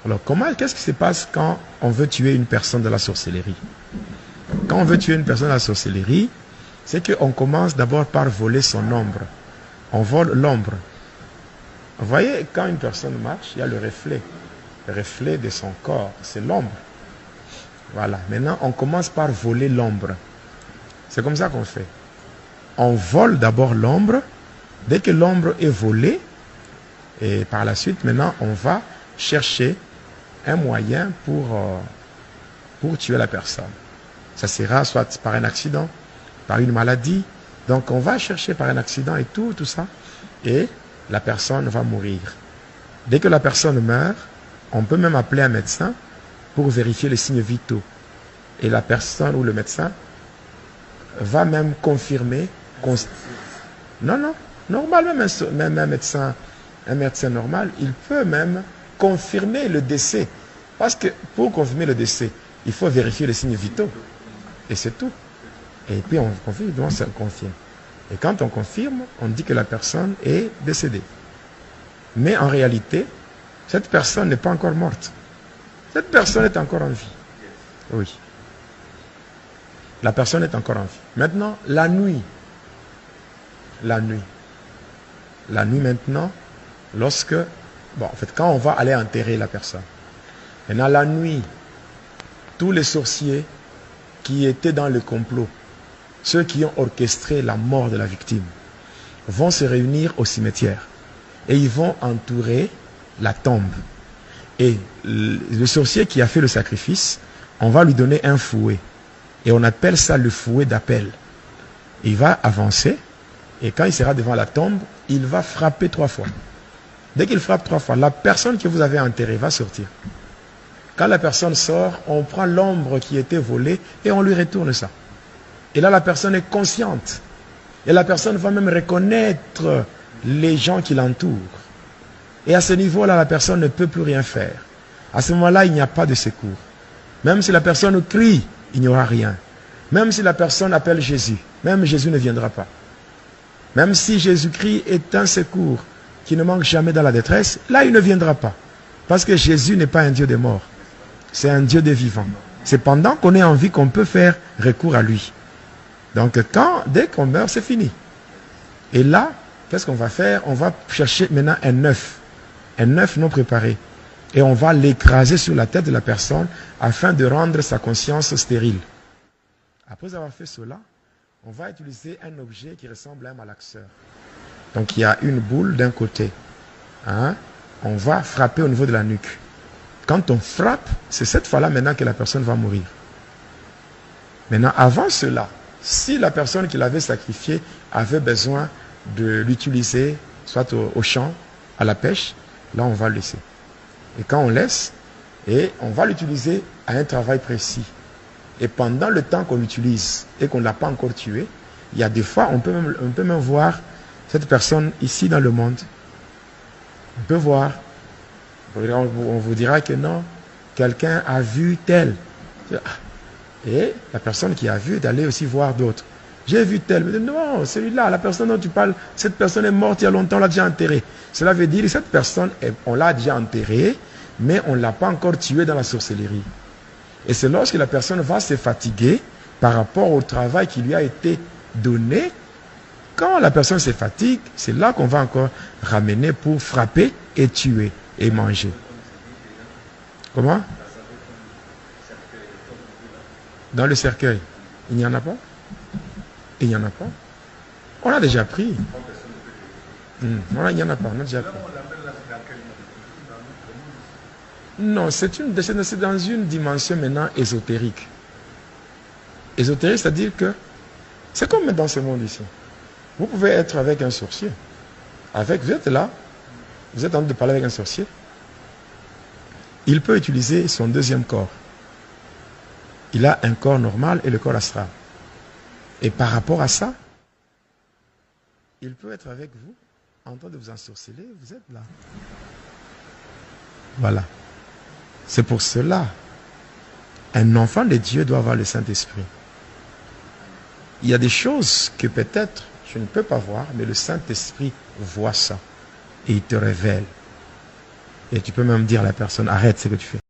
Alors, qu'est-ce qui se passe quand on veut tuer une personne de la sorcellerie? Quand on veut tuer une personne de la sorcellerie, c'est qu'on commence d'abord par voler son ombre. On vole l'ombre. Vous voyez, quand une personne marche, il y a le reflet de son corps, c'est l'ombre. Voilà, maintenant on commence par voler l'ombre. C'est comme ça qu'on fait. On vole d'abord l'ombre. Dès que l'ombre est volée, et par la suite, maintenant, on va chercher un moyen pour tuer la personne. Ça sera soit par un accident, par une maladie. Donc on va chercher par un accident et tout ça. Et la personne va mourir. Dès que la personne meurt, on peut même appeler un médecin pour vérifier les signes vitaux. Et la personne ou le médecin va même confirmer. Non, normal, même un médecin normal, il peut même confirmer le décès. Parce que pour confirmer le décès, il faut vérifier les signes vitaux. Et c'est tout. Et puis on confirme, on se confirme. Et quand on confirme, on dit que la personne est décédée. Mais en réalité, cette personne n'est pas encore morte. Cette personne est encore en vie. Oui. La personne est encore en vie. Maintenant, la nuit. La nuit maintenant, quand on va aller enterrer la personne. Maintenant, la nuit, tous les sorciers qui étaient dans le complot, ceux qui ont orchestré la mort de la victime, vont se réunir au cimetière et ils vont entourer la tombe. Et le sorcier qui a fait le sacrifice, on va lui donner un fouet. Et on appelle ça le fouet d'appel. Il va avancer et quand il sera devant la tombe, il va frapper 3 fois. Dès qu'il frappe 3 fois, la personne que vous avez enterrée va sortir. Quand la personne sort, on prend l'ombre qui était volée et on lui retourne ça. Et là, la personne est consciente. Et la personne va même reconnaître les gens qui l'entourent. Et à ce niveau-là, la personne ne peut plus rien faire. À ce moment-là, il n'y a pas de secours. Même si la personne crie, il n'y aura rien. Même si la personne appelle Jésus, même Jésus ne viendra pas. Même si Jésus-Christ est un secours qui ne manque jamais dans la détresse, là, il ne viendra pas. Parce que Jésus n'est pas un Dieu des morts. C'est un Dieu des vivants. C'est pendant qu'on est en vie qu'on peut faire recours à lui. Donc, dès qu'on meurt, c'est fini. Et là, qu'est-ce qu'on va faire? On va chercher maintenant un œuf non préparé. Et on va l'écraser sur la tête de la personne afin de rendre sa conscience stérile. Après avoir fait cela, on va utiliser un objet qui ressemble à un malaxeur. Donc, il y a une boule d'un côté. On va frapper au niveau de la nuque. Quand on frappe, c'est cette fois-là maintenant que la personne va mourir. Maintenant, avant cela, si la personne qui l'avait sacrifié avait besoin de l'utiliser, soit au champ, à la pêche, là on va le laisser. Et quand on laisse, et on va l'utiliser à un travail précis. Et pendant le temps qu'on l'utilise et qu'on ne l'a pas encore tué, il y a des fois, on peut même voir cette personne ici dans le monde. On peut voir. On vous dira que non, quelqu'un a vu tel. Et la personne qui a vu est allée aussi voir d'autres. J'ai vu tel. Mais non, celui-là, la personne dont tu parles, cette personne est morte il y a longtemps, on l'a déjà enterrée. Cela veut dire que cette personne, on l'a déjà enterrée, mais on ne l'a pas encore tuée dans la sorcellerie. Et c'est lorsque la personne va se fatiguer par rapport au travail qui lui a été donné. Quand la personne se fatigue, c'est là qu'on va encore ramener pour frapper et tuer et manger. Comment? Dans le cercueil, il n'y en a pas? Il n'y en a pas? On a déjà pris. Il n'y en a pas, on a déjà pris. Non, c'est dans une dimension maintenant ésotérique. Ésotérique, c'est-à-dire que c'est comme dans ce monde ici. Vous pouvez être avec un sorcier. Vous êtes là, vous êtes en train de parler avec un sorcier. Il peut utiliser son deuxième corps. Il a un corps normal et le corps astral. Et par rapport à ça, il peut être avec vous, en train de vous ensorceler, vous êtes là. Voilà. C'est pour cela, un enfant de Dieu doit avoir le Saint-Esprit. Il y a des choses que peut-être je ne peux pas voir, mais le Saint-Esprit voit ça. Et il te révèle. Et tu peux même dire à la personne, arrête ce que tu fais.